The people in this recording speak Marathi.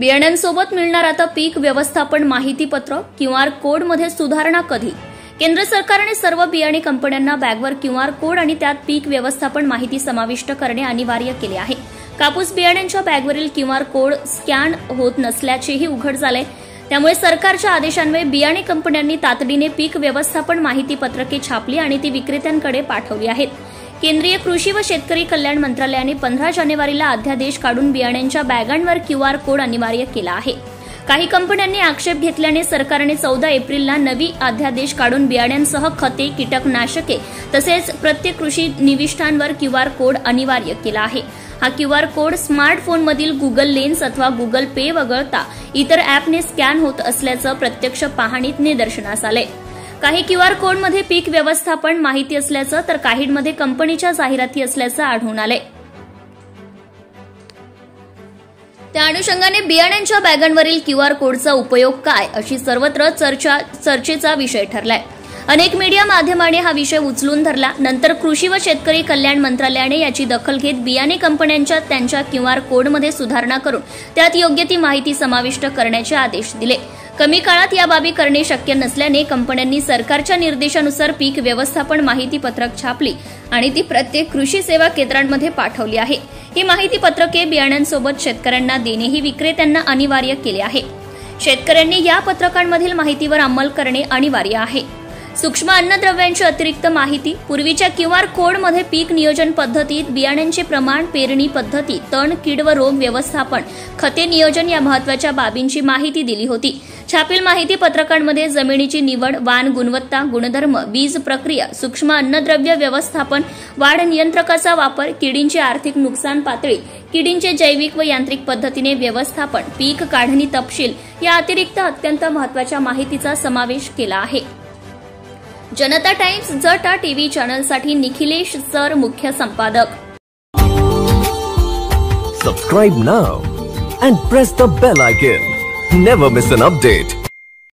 बियाण्यांसोबत मिळणार आता पीक व्यवस्थापन माहिती पत्र QR कोडमध्ये सुधारणा कधी? केंद्र सरकारने सर्व बियाणे कंपन्यांना बॅगवर QR कोड आणि त्यात पीक व्यवस्थापन माहिती समाविष्ट करणे अनिवार्य केले आहे. कापूस बियाण्यांच्या बॅगवरील QR कोड स्कॅन होत नसल्याचेही उघड झाले. त्यामुळे सरकारच्या आदेशान्वये बियाणे कंपन्यांनी तातडीने पीक व्यवस्थापन माहिती पत्रके छापली आणि ती विक्रेत्यांकडे पाठवली आहेत. केंद्रीय कृषी व शेतकरी कल्याण मंत्रालयाने 15 जानेवारीला अध्यादेश काढून बियाण्यांच्या बॅगांवर QR कोड अनिवार्य केला आहे. काही कंपन्यांनी आक्षेप घेतल्याने सरकारने 14 एप्रिलला नवी अध्यादेश काढून बियाण्यांसह खते, कीटकनाशके तसेच प्रत्येक कृषी निविष्ठांवर QR कोड अनिवार्य केला आहे. हा QR कोड स्मार्टफोनमधील गुगल लेन्स अथवा गुगल पे वगळता इतर ॲपने स्कॅन होत असल्याचं प्रत्यक्ष पाहणीत निदर्शनास आले. काही QR कोडमध्ये पीक व्यवस्थापन माहिती असल्याचं तर काहींमध्ये कंपनीच्या जाहिराती असल्याचं आढळून आले. त्या अनुषंगाने बियाण्यांच्या बॅगांवरील QR कोडचा उपयोग काय अशी सर्वत्र चर्चेचा विषय ठरलाय. अनेक मीडिया माध्यमांनी हा विषय उचलून धरला. नंतर कृषी व शेतकरी कल्याण मंत्रालयाने याची दखल घेत बियाणे कंपन्यांच्या त्यांच्या QR कोडमध्ये सुधारणा करून त्यात योग्य ती माहिती समाविष्ट करण्याचे आदेश दिले. कमी काळात या बाबी करणे शक्य नसल्याने कंपन्यांनी सरकारच्या निर्देशानुसार पीक व्यवस्थापन माहिती पत्रक छापली आणि ती प्रत्येक कृषी सेवा केंद्रांमध्ये पाठवली आहे. ही माहिती पत्रके बियाण्यांसोबत शेतकऱ्यांना देणेही विक्रेत्यांना अनिवार्य केले आहे. शेतकऱ्यांनी या पत्रकांमधील माहितीवर अंमल करणे अनिवार्य आहे. सूक्ष्म अन्नद्रव्यांची अतिरिक्त माहिती, पूर्वीच्या QR कोडमध्ये पीक नियोजन पद्धतीत बियाण्यांचे प्रमाण, पेरणी पद्धती, तण, कीड व रोग व्यवस्थापन, खते नियोजन या महत्वाच्या बाबींची माहिती दिली होती. छापील माहिती पत्रकांमध्ये जमिनीची निवड, वाण गुणवत्ता, गुणधर्म, बीज प्रक्रिया, सूक्ष्म अन्नद्रव्य व्यवस्थापन, वाढ नियंत्रकाचा वापर, किडींची आर्थिक नुकसान पातळी, किडींचे जैविक व यांत्रिक पद्धतीने व्यवस्थापन, पीक काढणी तपशील या अतिरिक्त अत्यंत महत्वाच्या माहितीचा समावेश केला आहे. जनता टाइम्स जटा टीव्ही चॅनलसाठी निखिलेश सर, मुख्य संपादक. Subscribe now and press the bell icon. Never miss an update.